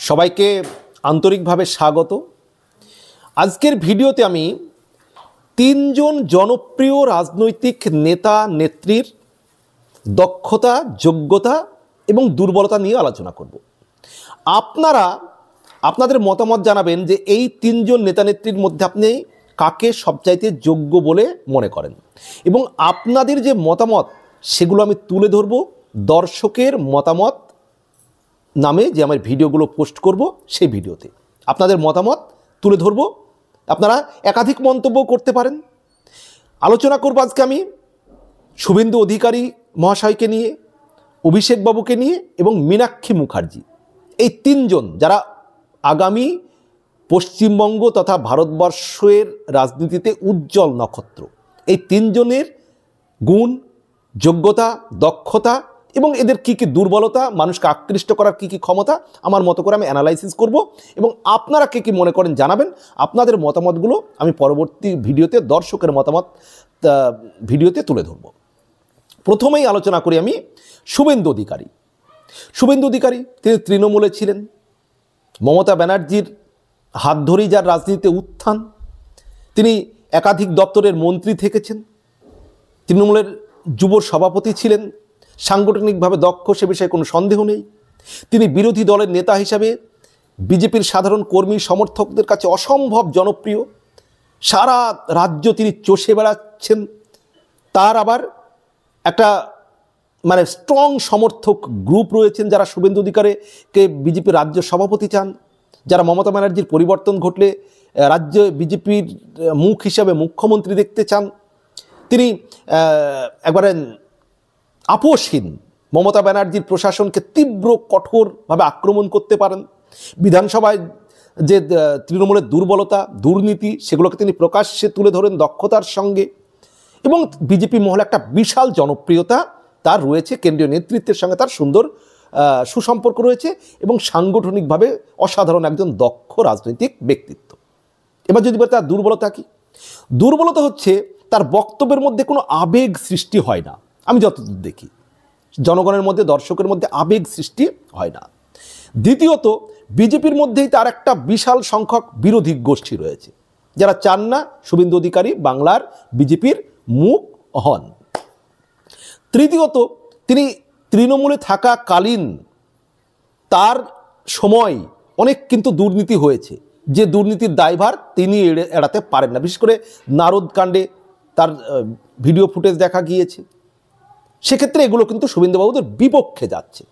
সবাইকে আন্তরিকভাবে স্বাগত। আজকের ভিডিওতে আমি তিনজন জনপ্রিয় রাজনৈতিক নেতা নেত্রীর দক্ষতা, যোগ্যতা এবং দুর্বলতা নিয়ে আলোচনা করব। আপনারা আপনাদের মতামত জানাবেন যে এই তিনজন নেতা নেত্রীর মধ্যে আপনি কাকে সবচাইতে যোগ্য বলে মনে করেন, এবং আপনাদের যে মতামত সেগুলো আমি তুলে ধরব দর্শকের মতামত নামে যে আমার ভিডিওগুলো পোস্ট করব সেই ভিডিওতে আপনাদের মতামত তুলে ধরব। আপনারা একাধিক মন্তব্য করতে পারেন। আলোচনা করব আজকে আমি শুভেন্দু অধিকারী মহাশয়কে নিয়ে, অভিষেক বাবুকে নিয়ে এবং মীনাক্ষী মুখার্জি, এই তিনজন যারা আগামী পশ্চিমবঙ্গ তথা ভারতবর্ষের রাজনীতিতে উজ্জ্বল নক্ষত্র। এই তিনজনের গুণ, যোগ্যতা, দক্ষতা এবং এদের কী কী দুর্বলতা, মানুষকে আকৃষ্ট করার কী কী ক্ষমতা, আমার মতো করে আমি অ্যানালাইসিস করব এবং আপনারা কে কী মনে করেন জানাবেন। আপনাদের মতামতগুলো আমি পরবর্তী ভিডিওতে দর্শকের মতামত ভিডিওতে তুলে ধরব। প্রথমেই আলোচনা করি আমি শুভেন্দু অধিকারী। শুভেন্দু অধিকারী তিনি তৃণমূলে ছিলেন, মমতা ব্যানার্জির হাত ধরেই যার রাজনীতিতে উত্থান। তিনি একাধিক দপ্তরের মন্ত্রী থেকেছেন, তৃণমূলের যুব সভাপতি ছিলেন, সাংগঠনিকভাবে দক্ষ, সে বিষয়ে কোনো সন্দেহ নেই। তিনি বিরোধী দলের নেতা হিসাবে বিজেপির সাধারণ কর্মী সমর্থকদের কাছে অসম্ভব জনপ্রিয়। সারা রাজ্য তিনি চষে বেড়াচ্ছেন। তার আবার একটা স্ট্রং সমর্থক গ্রুপ রয়েছেন যারা শুভেন্দু অধিকারীকে বিজেপির রাজ্য সভাপতি চান, যারা মমতা ব্যানার্জির পরিবর্তন ঘটলে রাজ্য বিজেপির মুখ হিসাবে মুখ্যমন্ত্রী দেখতে চান। তিনি একবারে আপোষহীন, মমতা ব্যানার্জির প্রশাসনকে তীব্র কঠোরভাবে আক্রমণ করতে পারেন। বিধানসভায় যে তৃণমূলের দুর্বলতা, দুর্নীতি, সেগুলোকে তিনি প্রকাশ্যে তুলে ধরেন দক্ষতার সঙ্গে। এবং বিজেপি মহলে একটা বিশাল জনপ্রিয়তা তার রয়েছে, কেন্দ্রীয় নেতৃত্বের সঙ্গে তার সুন্দর সুসম্পর্ক রয়েছে এবং সাংগঠনিকভাবে অসাধারণ একজন দক্ষ রাজনৈতিক ব্যক্তিত্ব। এবার যদি বলি তার দুর্বলতা কী? দুর্বলতা হচ্ছে তার বক্তব্যের মধ্যে কোনো আবেগ সৃষ্টি হয় না। আমি যতদূর দেখি জনগণের মধ্যে, দর্শকের মধ্যে আবেগ সৃষ্টি হয় না। দ্বিতীয়ত, বিজেপির মধ্যেই তার একটা বিশাল সংখ্যক বিরোধী গোষ্ঠী রয়েছে যারা চান না শুভেন্দু অধিকারী বাংলার বিজেপির মুখ হন। তৃতীয়ত, তিনি তৃণমূলে থাকাকালীন তার সময় অনেক কিন্তু দুর্নীতি হয়েছে, যে দুর্নীতির দায়ভার তিনি এড়াতে পারেন না। বিশেষ করে নারদ কাণ্ডে তার ভিডিও ফুটেজ দেখা গিয়েছে। সেক্ষেত্রে এগুলো কিন্তু শুভেন্দুবাবুদের বিপক্ষে যাচ্ছে।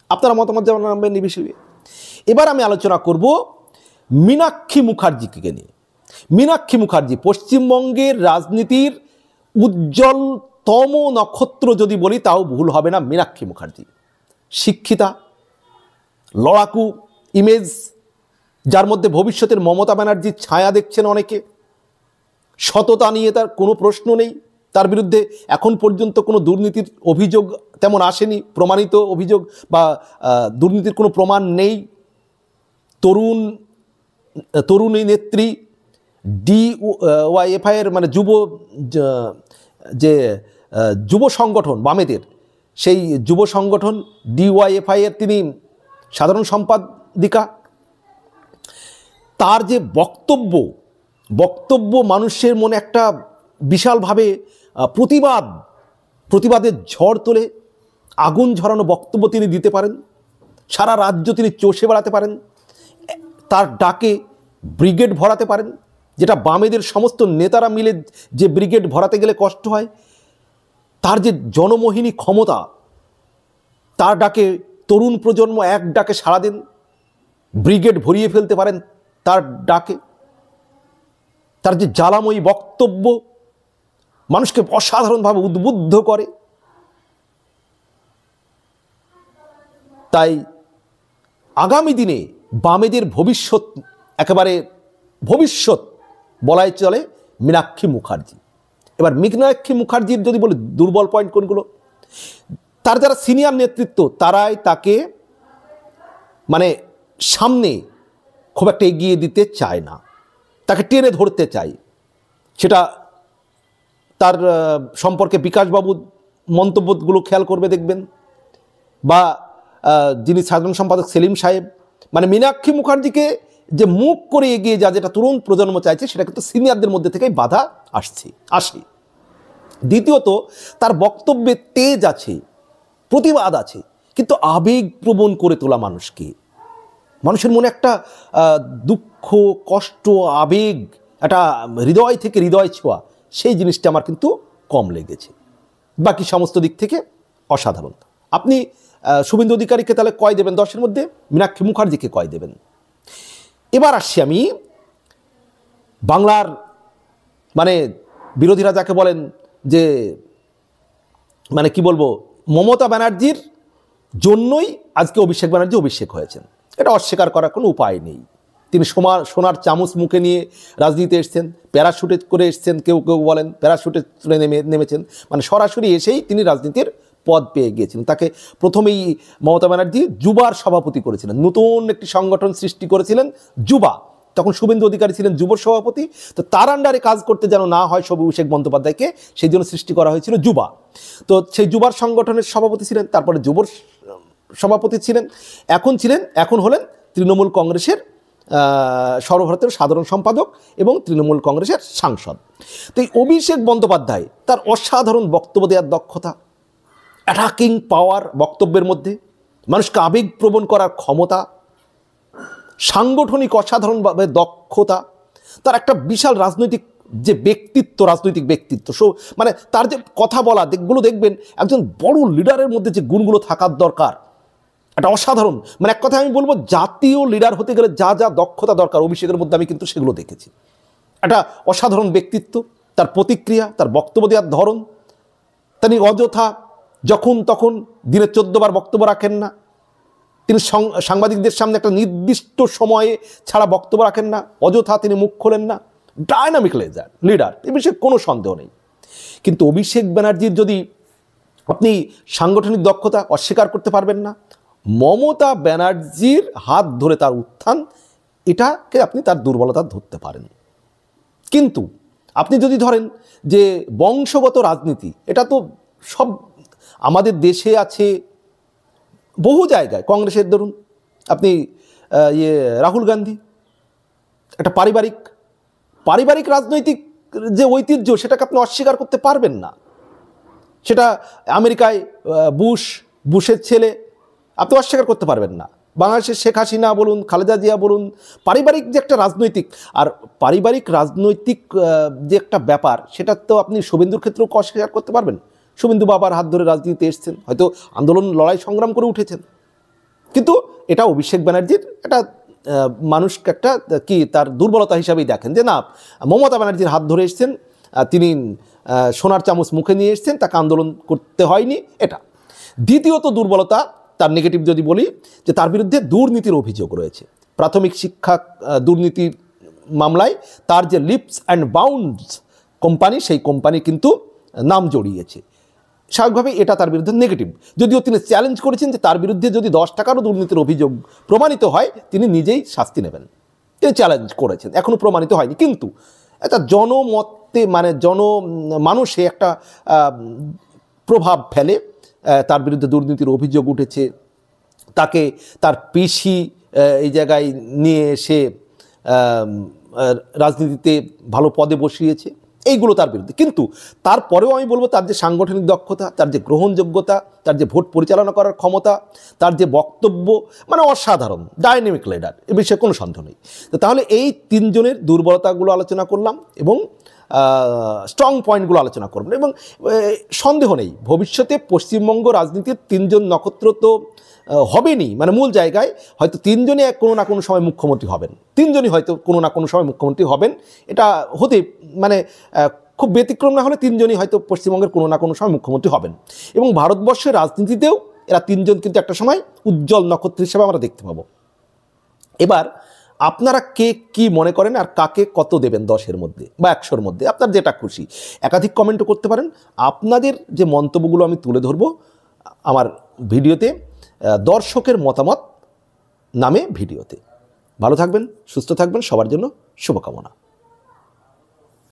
আপনারা মতামত জানাবেন এই বিষয়ে। এবার আমি আলোচনা করব মীনাক্ষী মুখার্জিকে নিয়ে। মীনাক্ষী মুখার্জি পশ্চিমবঙ্গের রাজনীতির উজ্জ্বলতম নক্ষত্র যদি বলি তাও ভুল হবে না। মীনাক্ষী মুখার্জি শিক্ষিতা, লড়াকু ইমেজ, যার মধ্যে ভবিষ্যতের মমতা ব্যানার্জির ছায়া দেখছেন অনেকে। সততা নিয়ে তার কোনো প্রশ্ন নেই, তার বিরুদ্ধে এখন পর্যন্ত কোনো দুর্নীতির অভিযোগ তেমন আসেনি, প্রমাণিত অভিযোগ বা দুর্নীতির কোনো প্রমাণ নেই। তরুণী নেত্রী, ডিওয়াইএফআইয়ের যুব যে যুব সংগঠন বামেদের, সেই যুব সংগঠন ডিওয়াইএফআইয়ের তিনি সাধারণ সম্পাদিকা। তার যে বক্তব্য মানুষের মনে একটা বিশালভাবে প্রতিবাদের ঝড় তোলে। আগুন ঝরানো বক্তব্য তিনি দিতে পারেন, সারা রাজ্য তিনি চষে বেড়াতে পারেন। তার ডাকে ব্রিগেড ভরাতে পারেন, যেটা বামেদের সমস্ত নেতারা মিলে যে ব্রিগেড ভরাতে গেলে কষ্ট হয়। তার যে জনমোহিনী ক্ষমতা, তার ডাকে তরুণ প্রজন্ম এক ডাকে সাড়া দেন, ব্রিগেড ভরিয়ে ফেলতে পারেন তার ডাকে। তার যে জ্বালাময়ী বক্তব্য মানুষকে অসাধারণভাবে উদ্বুদ্ধ করে। তাই আগামী দিনে বামেদের ভবিষ্যৎ বলাই চলে মীনাক্ষী মুখার্জি। এবার মীনাক্ষী মুখার্জির যদি বলি দুর্বল পয়েন্ট কোনগুলো, তার যারা সিনিয়র নেতৃত্ব তারাই তাকে সামনে খুব একটা এগিয়ে দিতে চায় না, তাকে টেনে ধরতে চায়। সেটা তার সম্পর্কে বিকাশবাবু মন্তব্যগুলো খেয়াল করবে দেখবেন, বা যিনি সাধারণ সম্পাদক সেলিম সাহেব মানে মীনাক্ষী মুখার্জিকে যে মুখ করে এগিয়ে যা, যেটা তরুণ প্রজন্ম চাইছে, সেটা কিন্তু সিনিয়রদের মধ্যে থেকেই বাধা আসে। দ্বিতীয়ত, তার বক্তব্যে তেজ আছে, প্রতিবাদ আছে, কিন্তু আবেগপ্রবণ করে তোলা মানুষের মনে একটা দুঃখ, কষ্ট, আবেগ, একটা হৃদয় থেকে হৃদয় ছোঁয়া, সেই জিনিসটা আমার কিন্তু কম লেগেছে। বাকি সমস্ত দিক থেকে অসাধারণ। আপনি শুভেন্দু অধিকারীকে তাহলে কয় দেবেন 10-এর মধ্যে? মীনাক্ষী মুখার্জিকে কয় দেবেন? এবার আসছি আমি বাংলার, মানে বিরোধীরা যাকে বলেন যে, মানে কি বলবো, মমতা ব্যানার্জির জন্যই আজকে অভিষেক ব্যানার্জি অভিষেক হয়েছেন, এটা অস্বীকার করার কোনো উপায় নেই। তিনি সোনার চামচ মুখে নিয়ে রাজনীতিতে এসছেন, প্যারাশুটে করে এসছেন, কেউ কেউ বলেন প্যারাশুটে তুলে নেমেছেন, মানে সরাসরি এসেই তিনি রাজনীতির পদ পেয়ে গিয়েছিলেন। তাকে প্রথমেই মমতা ব্যানার্জি যুবার সভাপতি করেছিলেন, নতুন একটি সংগঠন সৃষ্টি করেছিলেন যুবা, তখন শুভেন্দু অধিকারী ছিলেন যুবর সভাপতি। তো তার আন্ডারে কাজ করতে যেন না হয় অভিষেক বন্দ্যোপাধ্যায়কে, সেই জন্য সৃষ্টি করা হয়েছিল যুবা। তো সেই যুবার সংগঠনের সভাপতি ছিলেন, তারপরে যুবর সভাপতি ছিলেন, এখন হলেন তৃণমূল কংগ্রেসের সর্বভারতীয় সাধারণ সম্পাদক এবং তৃণমূল কংগ্রেসের সাংসদ। তো এই অভিষেক বন্দ্যোপাধ্যায়, তার অসাধারণ বক্তব্য দেওয়ার দক্ষতা, অ্যাটাকিং পাওয়ার বক্তব্যের মধ্যে, মানুষকে আবেগপ্রবণ করার ক্ষমতা, সাংগঠনিক অসাধারণভাবে দক্ষতা, তার একটা বিশাল রাজনৈতিক ব্যক্তিত্ব, মানে তার যে কথা বলা দিকগুলো দেখবেন, একজন বড় লিডারের মধ্যে যে গুণগুলো থাকার দরকার, একটা অসাধারণ, মানে এক কথা আমি বলবো জাতীয় লিডার হতে গেলে যা যা দক্ষতা দরকার, অভিষেকের মধ্যে আমি কিন্তু সেগুলো দেখেছি। একটা অসাধারণ ব্যক্তিত্ব, তার প্রতিক্রিয়া, তার বক্তব্য দেওয়ার ধরন, তিনি অযথা যখন তখন দিনে 14 বার বক্তব্য রাখেন না, তিনি সাংবাদিকদের সামনে একটা নির্দিষ্ট সময়ে ছাড়া বক্তব্য রাখেন না, অযথা তিনি মুখ খোলেন না, ডায়নামিক লিডার, এ বিষয়ে কোনো সন্দেহ নেই। কিন্তু অভিষেক ব্যানার্জির যদি আপনি সাংগঠনিক দক্ষতা অস্বীকার করতে পারবেন না, মমতা ব্যানার্জির হাত ধরে তার উত্থান, এটাকে আপনি তার দুর্বলতা ধরতে পারেন। কিন্তু আপনি যদি ধরেন যে বংশগত রাজনীতি, এটা তো সব আমাদের দেশে আছে, বহু জায়গায়, কংগ্রেসের ধরুন আপনি রাহুল গান্ধী, একটা পারিবারিক রাজনৈতিক যে ঐতিহ্য, সেটাকে আপনি অস্বীকার করতে পারবেন না। সেটা আমেরিকায় বুশের ছেলে, আপনি অস্বীকার করতে পারবেন না। বাংলাদেশের শেখ হাসিনা বলুন, খালেদা জিয়া বলুন, পারিবারিক যে একটা রাজনৈতিক যে একটা ব্যাপার, সেটা তো আপনি শুভেন্দুর ক্ষেত্রেও অস্বীকার করতে পারবেন। শুভেন্দু বাবার হাত ধরে রাজনীতিতে এসছেন, হয়তো আন্দোলন লড়াই সংগ্রাম করে উঠেছেন, কিন্তু এটা অভিষেক ব্যানার্জির একটা মানুষকে একটা তার দুর্বলতা হিসাবেই দেখেন, যে না, মমতা ব্যানার্জির হাত ধরে এসছেন, তিনি সোনার চামচ মুখে নিয়ে এসছেন, তাকে আন্দোলন করতে হয়নি, এটা। দ্বিতীয়ত দুর্বলতা, তার নেগেটিভ যদি বলি, যে তার বিরুদ্ধে দুর্নীতির অভিযোগ রয়েছে। প্রাথমিক শিক্ষা দুর্নীতির মামলায় তার যে লিপস অ্যান্ড বাউন্ডস কোম্পানি, সেই কোম্পানি কিন্তু নাম জড়িয়েছে। স্বাভাবিকভাবে এটা তার বিরুদ্ধে নেগেটিভ, যদিও তিনি চ্যালেঞ্জ করেছেন যে তার বিরুদ্ধে যদি 10 টাকারও দুর্নীতির অভিযোগ প্রমাণিত হয়, তিনি নিজেই শাস্তি নেবেন, তিনি চ্যালেঞ্জ করেছেন, এখনও প্রমাণিত হয়নি। কিন্তু এটা জনমতে, মানে মানুষে একটা প্রভাব ফেলে, তার বিরুদ্ধে দুর্নীতির অভিযোগ উঠেছে, তাকে তার পিসি এই জায়গায় নিয়ে এসে রাজনীতিতে ভালো পদে বসিয়েছে, এইগুলো তার বিরুদ্ধে। কিন্তু তারপরেও আমি বলবো, তার যে সাংগঠনিক দক্ষতা, তার যে গ্রহণযোগ্যতা, তার যে ভোট পরিচালনা করার ক্ষমতা, তার যে বক্তব্য, মানে অসাধারণ, ডাইনামিক লিডার, এ বিষয়ে কোনো সন্দেহ নেই। তো তাহলে এই 3 জনের দুর্বলতাগুলো আলোচনা করলাম এবং স্ট্রং পয়েন্টগুলো আলোচনা করবেন, এবং সন্দেহ নেই ভবিষ্যতে পশ্চিমবঙ্গ রাজনীতির 3 জন নক্ষত্র তো হবেনই, মানে মূল জায়গায় হয়তো 3 জনই কোনো না কোনো সময় মুখ্যমন্ত্রী হবেন, 3 জনই হয়তো কোনো না কোনো সময় মুখ্যমন্ত্রী হবেন। এটা হতে, মানে খুব ব্যতিক্রম না হলে 3 জনই হয়তো পশ্চিমবঙ্গের কোনো না কোনো সময় মুখ্যমন্ত্রী হবেন, এবং ভারতবর্ষের রাজনীতিতেও এরা 3 জন কিন্তু একটা সময় উজ্জ্বল নক্ষত্র হিসেবে আমরা দেখতে পাবো। এবার আপনারা কে কি মনে করেন, আর কাকে কত দেবেন 10-এর মধ্যে বা 100-এর মধ্যে, আপনার যেটা খুশি, একাধিক কমেন্টও করতে পারেন। আপনাদের যে মন্তব্যগুলো আমি তুলে ধরবো আমার ভিডিওতে, দর্শকের মতামত নামে ভিডিওতে। ভালো থাকবেন, সুস্থ থাকবেন, সবার জন্য শুভকামনা।